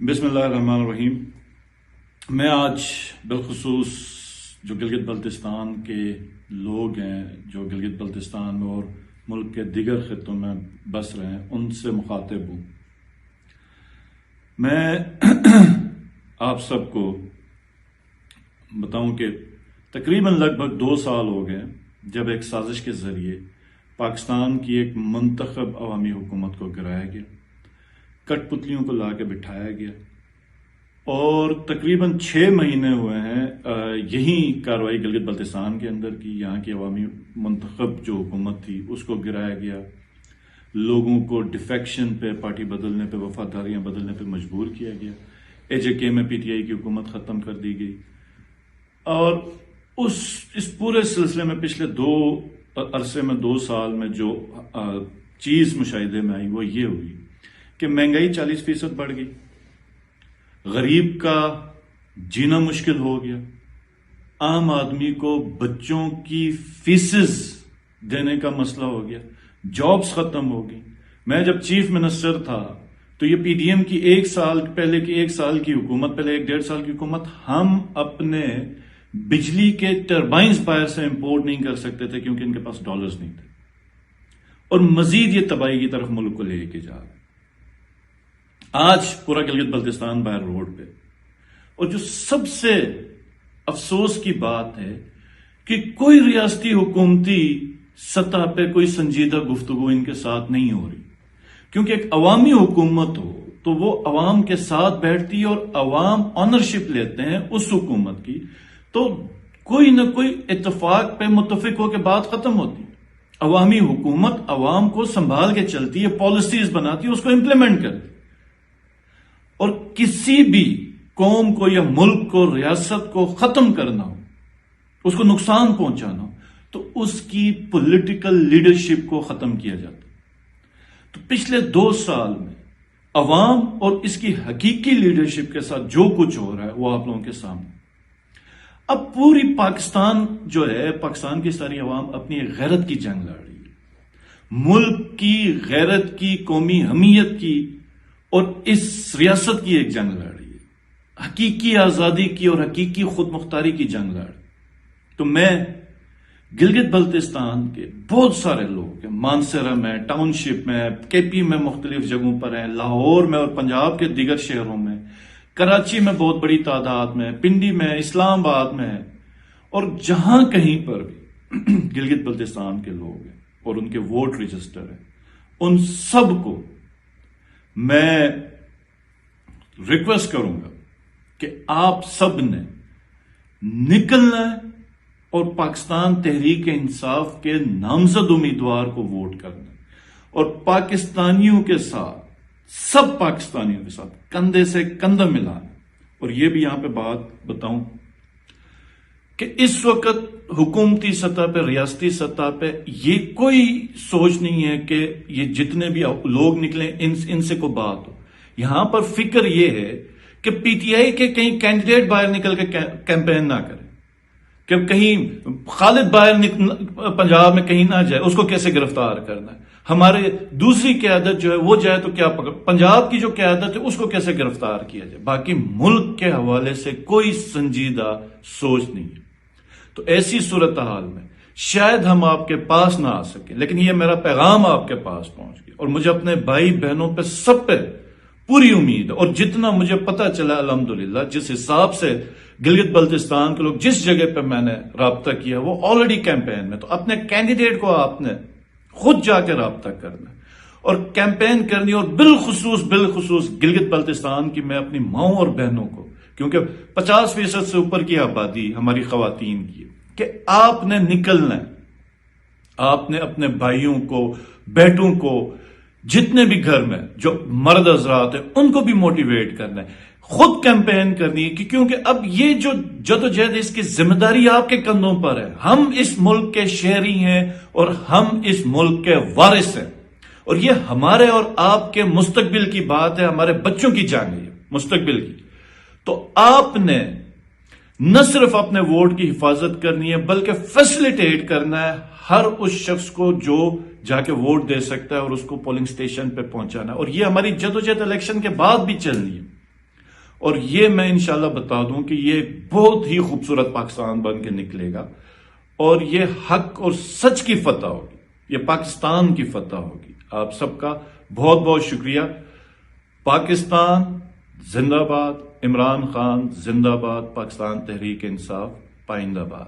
بسم اللہ الرحمن الرحیم۔ میں آج بالخصوص جو گلگت بلتستان کے لوگ ہیں، جو گلگت بلتستان میں اور ملک کے دیگر خطوں میں بس رہے ہیں، ان سے مخاطب ہوں۔ میں آپ سب کو بتاؤں کہ تقریباً لگ بھگ 2 سال ہو گئے جب ایک سازش کے ذریعے پاکستان کی ایک منتخب عوامی حکومت کو گرایا گیا، کٹ پتلیوں کو لا کے بٹھایا گیا، اور تقریباً 6 مہینے ہوئے ہیں یہی کارروائی گلگت بلتستان کے اندر کی۔ یہاں کی عوامی منتخب جو حکومت تھی اس کو گرایا گیا، لوگوں کو ڈیفیکشن پہ، پارٹی بدلنے پہ، وفاداریاں بدلنے پہ مجبور کیا گیا۔ AJK میں PTI کی حکومت ختم کر دی گئی، اور اس پورے سلسلے میں پچھلے 2 سال میں جو چیز مشاہدے میں آئی وہ یہ ہوئی کہ مہنگائی 40% بڑھ گئی، غریب کا جینا مشکل ہو گیا، عام آدمی کو بچوں کی فیسز دینے کا مسئلہ ہو گیا، جابز ختم ہو گئی۔ میں جب چیف منسٹر تھا تو یہ PDM کی 1 سال کی حکومت، پہلے 1.5 سال کی حکومت، ہم اپنے بجلی کے ٹربائنز باہر سے امپورٹ نہیں کر سکتے تھے کیونکہ ان کے پاس ڈالرز نہیں تھے، اور مزید یہ تباہی کی طرف ملک کو لے کے جا رہے۔ آج پورا گلگت بلتستان باہر روڈ پہ، اور جو سب سے افسوس کی بات ہے کہ کوئی ریاستی حکومتی سطح پہ کوئی سنجیدہ گفتگو ان کے ساتھ نہیں ہو رہی، کیونکہ ایک عوامی حکومت ہو تو وہ عوام کے ساتھ بیٹھتی ہے اور عوام آنرشپ لیتے ہیں اس حکومت کی، تو کوئی نہ کوئی اتفاق پہ متفق ہو کے بات ختم ہوتی ہے۔ عوامی حکومت عوام کو سنبھال کے چلتی ہے، پالیسیز بناتی ہے، اس کو امپلیمنٹ کرتی ہے، اور کسی بھی قوم کو یا ملک کو، ریاست کو ختم کرنا ہو، اس کو نقصان پہنچانا ہو، تو اس کی پولیٹیکل لیڈرشپ کو ختم کیا جاتا ہے۔ تو پچھلے 2 سال میں عوام اور اس کی حقیقی لیڈرشپ کے ساتھ جو کچھ ہو رہا ہے وہ آپ لوگوں کے سامنے۔ اب پوری پاکستان جو ہے، پاکستان کی ساری عوام اپنی ایک غیرت کی جنگ لڑ رہی ہے، ملک کی غیرت کی، قومی حمیت کی، اور اس ریاست کی ایک جنگ لڑ رہی ہے، حقیقی آزادی کی اور حقیقی خود مختاری کی جنگ لڑ رہی ہے۔ تو میں گلگت بلتستان کے بہت سارے لوگ ہیں، مانسہرہ میں، ٹاؤن شپ میں، KP میں مختلف جگہوں پر ہیں، لاہور میں اور پنجاب کے دیگر شہروں میں، کراچی میں بہت بڑی تعداد میں، پنڈی میں، اسلام آباد میں، اور جہاں کہیں پر بھی گلگت بلتستان کے لوگ ہیں اور ان کے ووٹ رجسٹر ہیں، ان سب کو میں ریکویسٹ کروں گا کہ آپ سب نے نکلنا ہے اور پاکستان تحریک انصاف کے نامزد امیدوار کو ووٹ کرنا ہے، اور پاکستانیوں کے ساتھ، سب پاکستانیوں کے ساتھ کندھے سے کندھا ملانا۔ اور یہ بھی یہاں پہ بات بتاؤں کہ اس وقت حکومتی سطح پہ، ریاستی سطح پہ یہ کوئی سوچ نہیں ہے کہ یہ جتنے بھی لوگ نکلیں ان سے کوئی بات ہو۔ یہاں پر فکر یہ ہے کہ PTI کے کہیں کینڈیڈیٹ باہر نکل کے کیمپین نہ کریں، کہ کہیں خالد باہر پنجاب میں کہیں نہ جائے، اس کو کیسے گرفتار کرنا ہے، ہمارے دوسری قیادت جو ہے وہ جائے تو کیا پکڑ، پنجاب کی جو قیادت ہے اس کو کیسے گرفتار کیا جائے۔ باقی ملک کے حوالے سے کوئی سنجیدہ سوچ نہیں ہے۔ تو ایسی صورتحال میں شاید ہم آپ کے پاس نہ آ سکیں، لیکن یہ میرا پیغام آپ کے پاس پہنچ گیا، اور مجھے اپنے بھائی بہنوں پہ سب پہ پوری امید ہے، اور جتنا مجھے پتا چلا الحمدللہ، جس حساب سے گلگت بلتستان کے لوگ، جس جگہ پہ میں نے رابطہ کیا وہ آلریڈی کیمپین میں، تو اپنے کینڈیڈیٹ کو آپ نے خود جا کے رابطہ کرنا اور کیمپین کرنی، اور بالخصوص گلگت بلتستان کی میں اپنی ماؤں اور بہنوں کو، کیونکہ 50% سے اوپر کی آبادی ہماری خواتین کی ہے، کہ آپ نے نکلنا ہے، آپ نے اپنے بھائیوں کو، بیٹوں کو، جتنے بھی گھر میں جو مرد حضرات ہیں ان کو بھی موٹیویٹ کرنا ہے، خود کیمپین کرنی ہے، کیونکہ اب یہ جو جدوجہد، اس کی ذمہ داری آپ کے کندھوں پر ہے۔ ہم اس ملک کے شہری ہیں اور ہم اس ملک کے وارث ہیں، اور یہ ہمارے اور آپ کے مستقبل کی بات ہے، ہمارے بچوں کی جان ہے مستقبل کی۔ تو آپ نے نہ صرف اپنے ووٹ کی حفاظت کرنی ہے بلکہ فیسیلیٹیٹ کرنا ہے ہر اس شخص کو جو جا کے ووٹ دے سکتا ہے، اور اس کو پولنگ سٹیشن پہ پہنچانا ہے، اور یہ ہماری جدوجہد الیکشن کے بعد بھی چلنی ہے۔ اور یہ میں انشاءاللہ بتا دوں کہ یہ ایک بہت ہی خوبصورت پاکستان بن کے نکلے گا، اور یہ حق اور سچ کی فتح ہوگی، یہ پاکستان کی فتح ہوگی۔ آپ سب کا بہت بہت شکریہ۔ پاکستان زندہ باد، عمران خان زندہ باد، پاکستان تحریک انصاف پائندہ باد۔